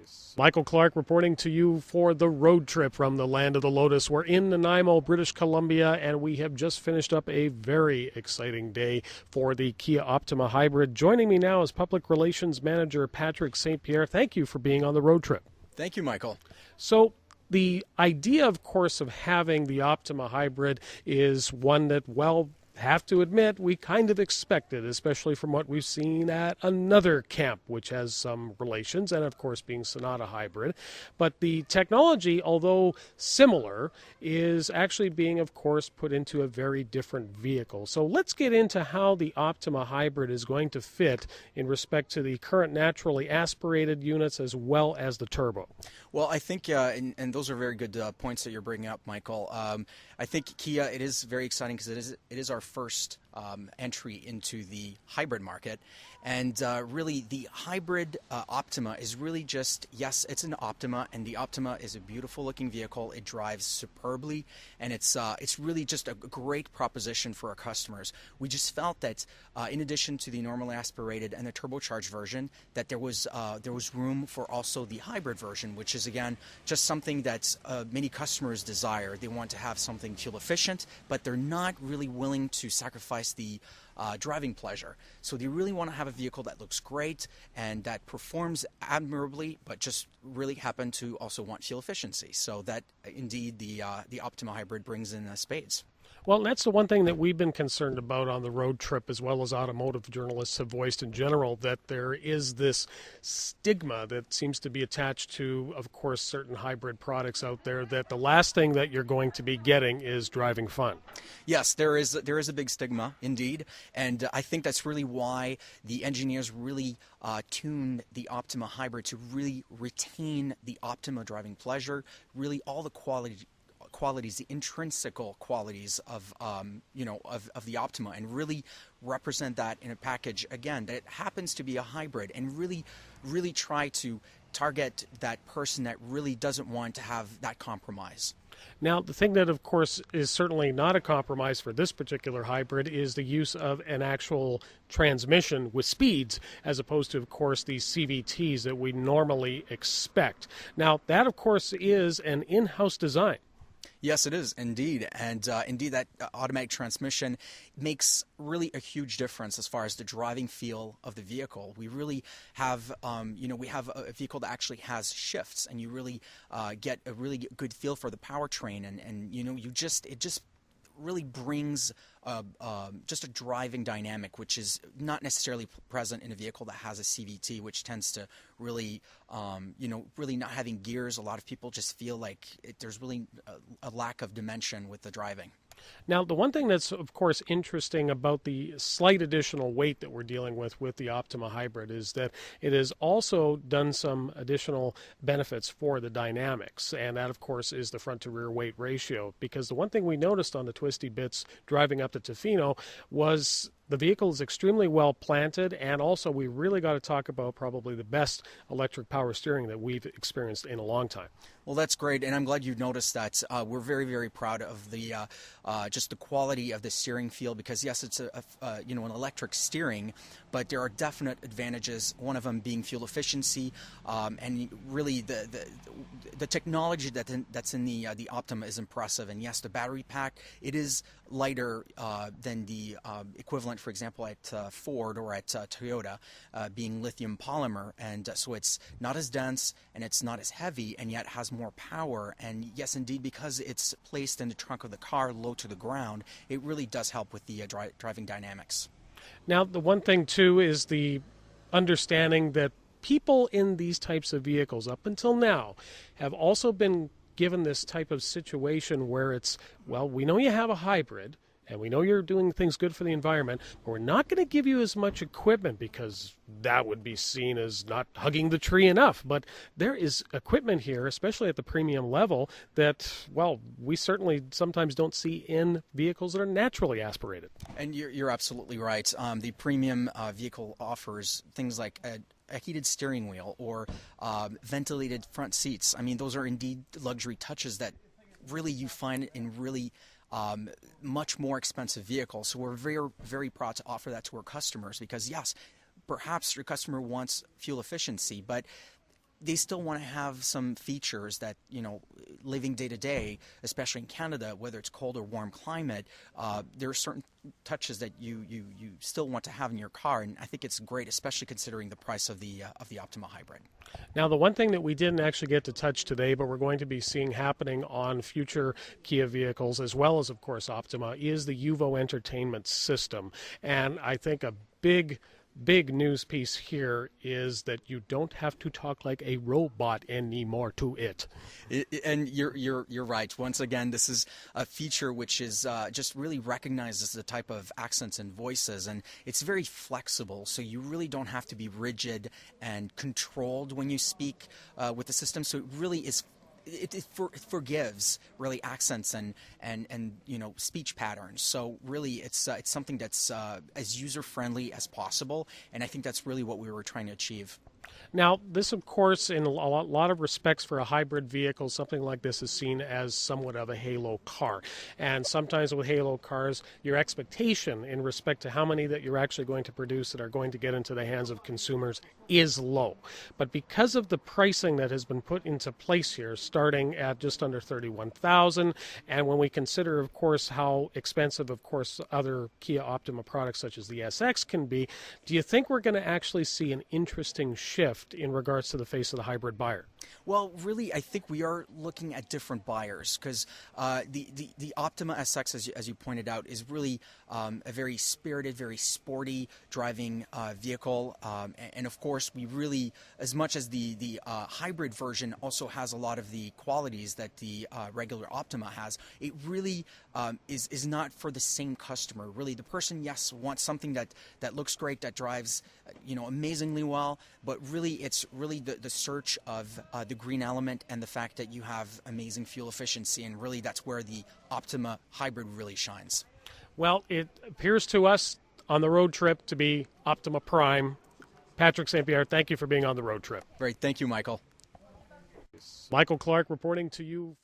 Series. Michael Clark reporting to you for the road trip from the land of the Lotus. We're in Nanaimo, British Columbia, and we have just finished up a very exciting day for the Kia Optima Hybrid. Joining me now is Public Relations Manager Patrick St. Pierre. Thank you for being on the road trip. Thank you, Michael. So, the idea, of course, of having the Optima Hybrid is one that, well, have to admit, we kind of expected, especially from what we've seen at another camp, which has some relations, and of course being Sonata Hybrid. But the technology, although similar, is actually being, of course, put into a very different vehicle. So let's get into how the Optima Hybrid is going to fit in respect to the current naturally aspirated units as well as the turbo. Well, I think, and those are very good points that you're bringing up, Michael. I think Kia, it is very exciting because it is our first entry into the hybrid market. And really, the hybrid Optima is really just, yes, it's an Optima, and the Optima is a beautiful-looking vehicle. It drives superbly, and it's really just a great proposition for our customers. We just felt that, in addition to the normally aspirated and the turbocharged version, that there was room for also the hybrid version, which is again just something that many customers desire. They want to have something fuel efficient, but they're not really willing to sacrifice the driving pleasure. So they really want to have a vehicle that looks great and that performs admirably, but just really happen to also want fuel efficiency. So that indeed the Optima Hybrid brings in spades. Well, that's the one thing that we've been concerned about on the road trip, as well as automotive journalists have voiced in general, that there is this stigma that seems to be attached to, of course, certain hybrid products out there, that the last thing that you're going to be getting is driving fun. Yes, there is a big stigma, indeed, and I think that's really why the engineers really tuned the Optima Hybrid to really retain the Optima driving pleasure, really all the qualities, the intrinsic qualities of the Optima, and really represent that in a package again that happens to be a hybrid, and really try to target that person that really doesn't want to have that compromise. Now, the thing that, of course, is certainly not a compromise for this particular hybrid is the use of an actual transmission with speeds, as opposed to, of course, these CVTs that we normally expect. Now, that, of course, is an in-house design. Yes, it is indeed, and indeed that automatic transmission makes really a huge difference as far as the driving feel of the vehicle. We really have, we have a vehicle that actually has shifts, and you really get a really good feel for the powertrain, and it just really brings just a driving dynamic, which is not necessarily present in a vehicle that has a CVT, which tends to really, really not having gears. A lot of people just feel like there's really a lack of dimension with the driving. Now, the one thing that's, of course, interesting about the slight additional weight that we're dealing with the Optima Hybrid is that it has also done some additional benefits for the dynamics, and that, of course, is the front-to-rear weight ratio, because the one thing we noticed on the twisty bits driving up to Tofino was the vehicle is extremely well planted, and also we really got to talk about probably the best electric power steering that we've experienced in a long time. Well, that's great, and I'm glad you noticed that. We're very, very proud of the just the quality of the steering feel, because yes, it's an electric steering, but there are definite advantages. One of them being fuel efficiency, and really the technology that's in the Optima is impressive. And yes, the battery pack, it is lighter than the equivalent, for example, at Ford or at Toyota, being lithium polymer, and so it's not as dense and it's not as heavy, and yet has more power. And yes, indeed, because it's placed in the trunk of the car low to the ground, it really does help with the driving dynamics. Now, the one thing too is the understanding that people in these types of vehicles up until now have also been given this type of situation where it's, well, we know you have a hybrid and we know you're doing things good for the environment, but we're not going to give you as much equipment because that would be seen as not hugging the tree enough. But there is equipment here, especially at the premium level, that, well, we certainly sometimes don't see in vehicles that are naturally aspirated. And you're absolutely right. The premium vehicle offers things like a heated steering wheel or ventilated front seats. I mean, those are indeed luxury touches that really you find in really much more expensive vehicles. So we're very, very proud to offer that to our customers, because yes, perhaps your customer wants fuel efficiency, but they still want to have some features that, living day to day, especially in Canada, whether it's cold or warm climate, there are certain touches that you still want to have in your car, and I think it's great, especially considering the price of the Optima Hybrid. Now, the one thing that we didn't actually get to touch today, but we're going to be seeing happening on future Kia vehicles, as well as, of course, Optima, is the UVO entertainment system. And I think a big news piece here is that you don't have to talk like a robot anymore to it. And you're right. Once again, this is a feature which is just really recognizes the type of accents and voices, and it's very flexible. So you really don't have to be rigid and controlled when you speak with the system. So it really is. It forgives really accents and speech patterns. So really, it's something that's as user friendly as possible, and I think that's really what we were trying to achieve. Now, this, of course, in a lot of respects for a hybrid vehicle, something like this is seen as somewhat of a halo car. And sometimes with halo cars, your expectation in respect to how many that you're actually going to produce that are going to get into the hands of consumers is low. But because of the pricing that has been put into place here, starting at just under $31,000, and when we consider, of course, how expensive, of course, other Kia Optima products such as the SX can be, do you think we're going to actually see an interesting shift in regards to the face of the hybrid buyer? Well, really, I think we are looking at different buyers, because the Optima SX, as you pointed out, is really a very spirited, very sporty driving vehicle. And of course, we really, as much as the hybrid version also has a lot of the qualities that the regular Optima has, it really is not for the same customer. Really, the person, yes, wants something that looks great, that drives amazingly well, but really it's really the search of the green element and the fact that you have amazing fuel efficiency, and really that's where the Optima Hybrid really shines. Well, it appears to us on the road trip to be Optima Prime. Patrick St. Pierre, thank you for being on the road trip. Great, thank you, Michael. Michael Clark reporting to you.